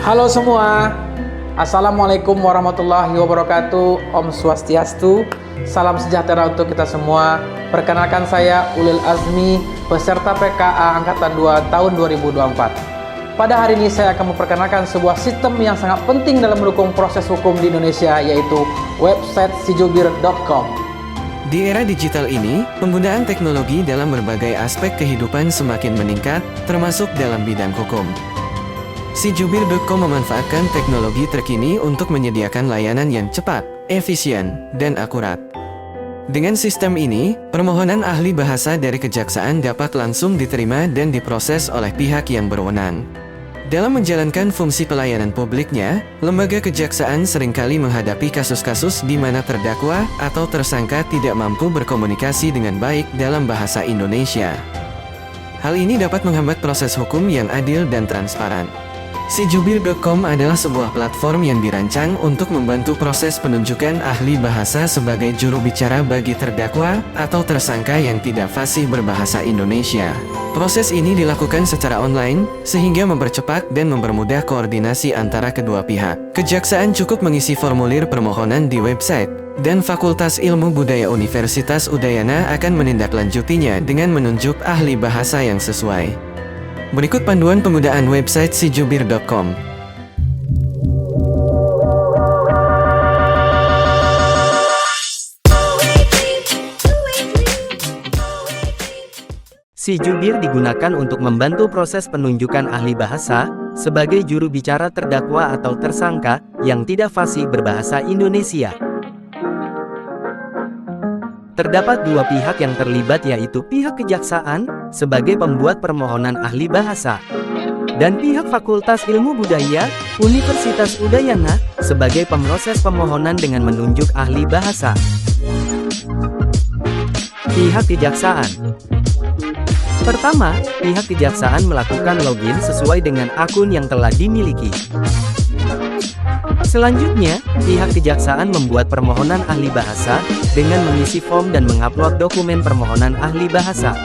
Halo semua, Assalamualaikum warahmatullahi wabarakatuh. Om Swastiastu, salam sejahtera untuk kita semua. Perkenalkan saya Ulil Azmi, peserta PKA Angkatan 2 tahun 2024. Pada hari ini saya akan memperkenalkan sebuah sistem yang sangat penting dalam mendukung proses hukum di Indonesia, yaitu website sijubir.com. Di era digital ini, penggunaan teknologi dalam berbagai aspek kehidupan semakin meningkat, termasuk dalam bidang hukum. Sijubir.com memanfaatkan teknologi terkini untuk menyediakan layanan yang cepat, efisien, dan akurat. Dengan sistem ini, permohonan ahli bahasa dari kejaksaan dapat langsung diterima dan diproses oleh pihak yang berwenang. Dalam menjalankan fungsi pelayanan publiknya, lembaga kejaksaan seringkali menghadapi kasus-kasus di mana terdakwa atau tersangka tidak mampu berkomunikasi dengan baik dalam bahasa Indonesia. Hal ini dapat menghambat proses hukum yang adil dan transparan. Sijubir.com adalah sebuah platform yang dirancang untuk membantu proses penunjukan ahli bahasa sebagai juru bicara bagi terdakwa atau tersangka yang tidak fasih berbahasa Indonesia. Proses ini dilakukan secara online, sehingga mempercepat dan mempermudah koordinasi antara kedua pihak. Kejaksaan cukup mengisi formulir permohonan di website, dan Fakultas Ilmu Budaya Universitas Udayana akan menindaklanjutinya dengan menunjuk ahli bahasa yang sesuai. Berikut panduan penggunaan website sijubir.com. Sijubir digunakan untuk membantu proses penunjukan ahli bahasa sebagai juru bicara terdakwa atau tersangka yang tidak fasih berbahasa Indonesia. Terdapat dua pihak yang terlibat, yaitu pihak kejaksaan sebagai pembuat permohonan ahli bahasa dan pihak Fakultas Ilmu Budaya Universitas Udayana sebagai pemroses permohonan dengan menunjuk ahli bahasa. Pihak kejaksaan. Pertama, pihak kejaksaan melakukan login sesuai dengan akun yang telah dimiliki. Selanjutnya, pihak kejaksaan membuat permohonan ahli bahasa dengan mengisi form dan mengupload dokumen permohonan ahli bahasa.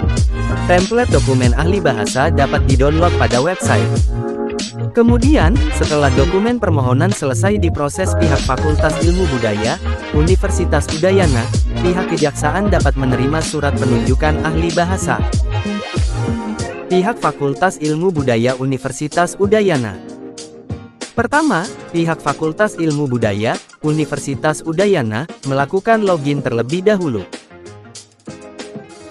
Template dokumen ahli bahasa dapat didownload pada website. Kemudian, setelah dokumen permohonan selesai diproses pihak Fakultas Ilmu Budaya Universitas Udayana, pihak kejaksaan dapat menerima surat penunjukan ahli bahasa. Pihak Fakultas Ilmu Budaya Universitas Udayana. Pertama, pihak Fakultas Ilmu Budaya Universitas Udayana melakukan login terlebih dahulu.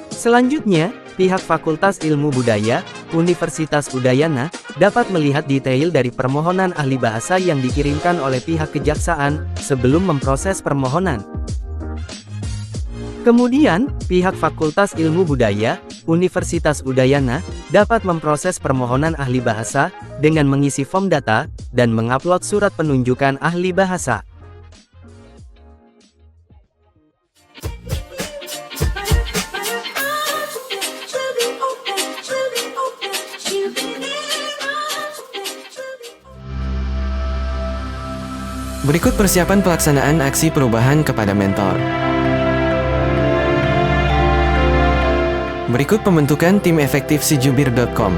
Selanjutnya, pihak Fakultas Ilmu Budaya Universitas Udayana dapat melihat detail dari permohonan ahli bahasa yang dikirimkan oleh pihak kejaksaan sebelum memproses permohonan. Kemudian, pihak Fakultas Ilmu Budaya Universitas Udayana dapat memproses permohonan ahli bahasa dengan mengisi form data dan mengupload surat penunjukan ahli bahasa. Berikut persiapan pelaksanaan aksi perubahan kepada mentor. Berikut pembentukan tim efektif sijubir.com.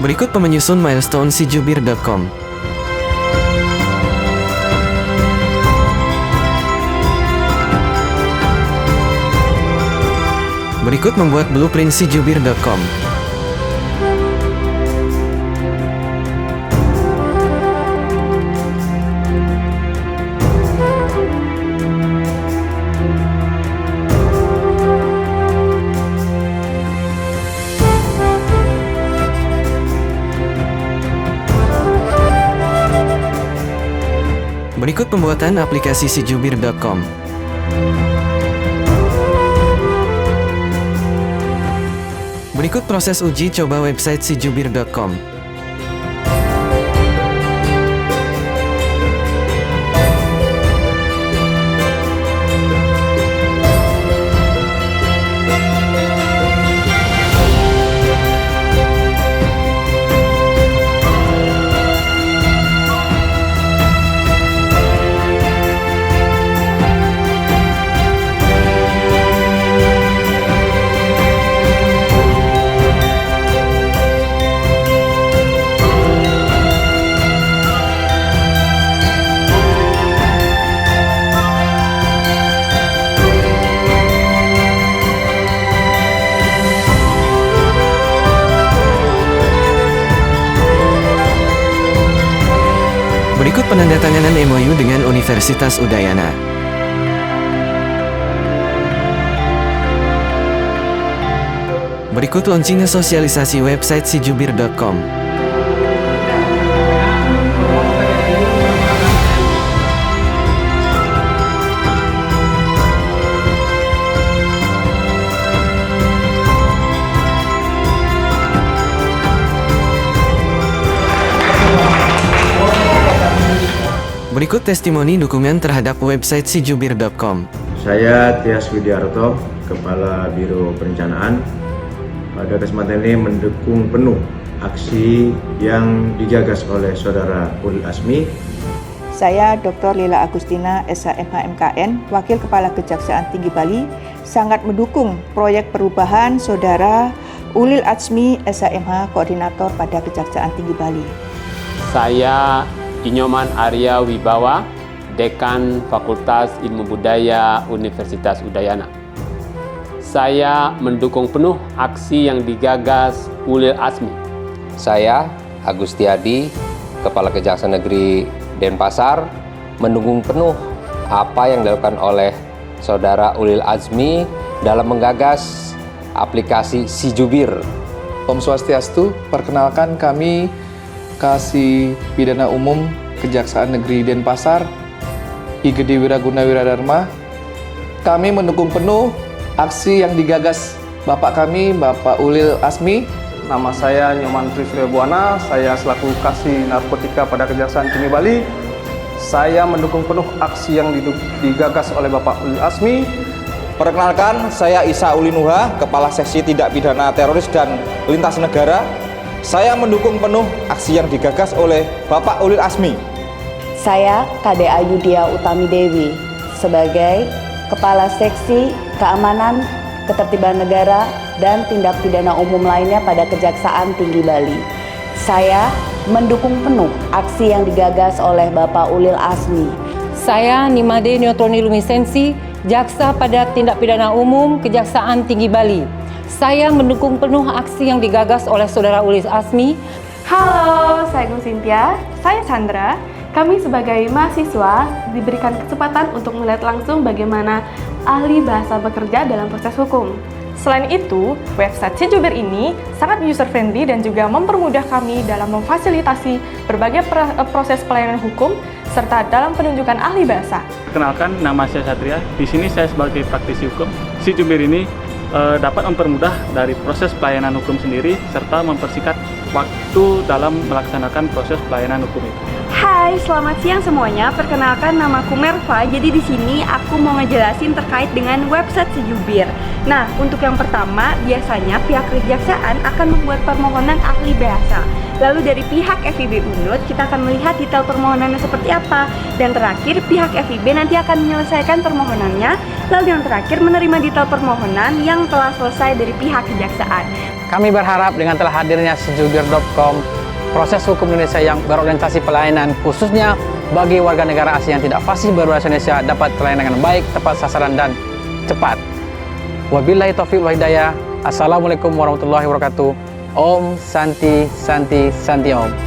Berikut pemenyusun milestone sijubir.com. Berikut membuat blueprint sijubir.com. Berikut pembuatan aplikasi sijubir.com. Berikut proses uji coba website sijubir.com. Berikut penandatanganan MOU dengan Universitas Udayana. Berikut launching sosialisasi website sijubir.com. Berikut testimoni dukungan terhadap website sijubir.com. Saya Tias Widiarto, Kepala Biro Perencanaan. Pada kesempatan ini mendukung penuh aksi yang digagas oleh Saudara Ulil Azmi. Saya Dr. Lila Agustina, SHMH MKN, Wakil Kepala Kejaksaan Tinggi Bali, sangat mendukung proyek perubahan Saudara Ulil Azmi, SHMH Koordinator pada Kejaksaan Tinggi Bali. Saya Inyoman Arya Wibawa, Dekan Fakultas Ilmu Budaya Universitas Udayana. Saya mendukung penuh aksi yang digagas Ulil Azmi. Saya Agustiadi, Kepala Kejaksaan Negeri Denpasar, mendukung penuh apa yang dilakukan oleh Saudara Ulil Azmi dalam menggagas aplikasi Sijubir. Om Swastiastu, perkenalkan kami Kasih Pidana Umum Kejaksaan Negeri Denpasar, I Gede Wiraguna Wiradharma. Kami mendukung penuh aksi yang digagas Bapak kami, Bapak Ulil Azmi. Nama saya Nyoman Trisrebuana, saya selaku Kasih Narkotika pada Kejaksaan Tinggi Bali. Saya mendukung penuh aksi yang digagas oleh Bapak Ulil Azmi. Perkenalkan, saya Isa Ulinuha, Kepala Seksi Tindak Pidana Teroris dan Lintas Negara. Saya mendukung penuh aksi yang digagas oleh Bapak Ulil Azmi. Saya KDA Yudia Utami Dewi sebagai Kepala Seksi Keamanan, Ketertiban Negara, dan Tindak Pidana Umum lainnya pada Kejaksaan Tinggi Bali. Saya mendukung penuh aksi yang digagas oleh Bapak Ulil Azmi. Saya Nimade Neotroni Lumisensi, Jaksa pada Tindak Pidana Umum Kejaksaan Tinggi Bali. Saya mendukung penuh aksi yang digagas oleh Saudara Ulil Azmi. Halo, saya Gung Cynthia, saya Chandra. Kami sebagai mahasiswa diberikan kesempatan untuk melihat langsung bagaimana ahli bahasa bekerja dalam proses hukum. Selain itu, website Sijubir ini sangat user-friendly dan juga mempermudah kami dalam memfasilitasi berbagai proses pelayanan hukum serta dalam penunjukan ahli bahasa. Perkenalkan, nama saya Satria. Di sini saya sebagai praktisi hukum. Sijubir ini dapat mempermudah dari proses pelayanan hukum sendiri serta mempersingkat waktu dalam melaksanakan proses pelayanan hukum itu. Hai, selamat siang semuanya. Perkenalkan, namaku Merva. Jadi di sini aku mau ngejelasin terkait dengan website Sijubir. Nah, untuk yang pertama, biasanya pihak kejaksaan akan membuat permohonan ahli bahasa. Lalu dari pihak FIB Unut, kita akan melihat detail permohonannya seperti apa. Dan terakhir, pihak FIB nanti akan menyelesaikan permohonannya. Lalu yang terakhir, menerima detail permohonan yang telah selesai dari pihak kejaksaan. Kami berharap dengan telah hadirnya sijubir.com, proses hukum Indonesia yang berorientasi pelayanan khususnya bagi warga negara asing yang tidak fasih berbahasa Indonesia dapat terlayani dengan baik, tepat sasaran, dan cepat. Wabillahi taufiq wal hidayah. Assalamualaikum warahmatullahi wabarakatuh. Om Santi Santi Santi Om.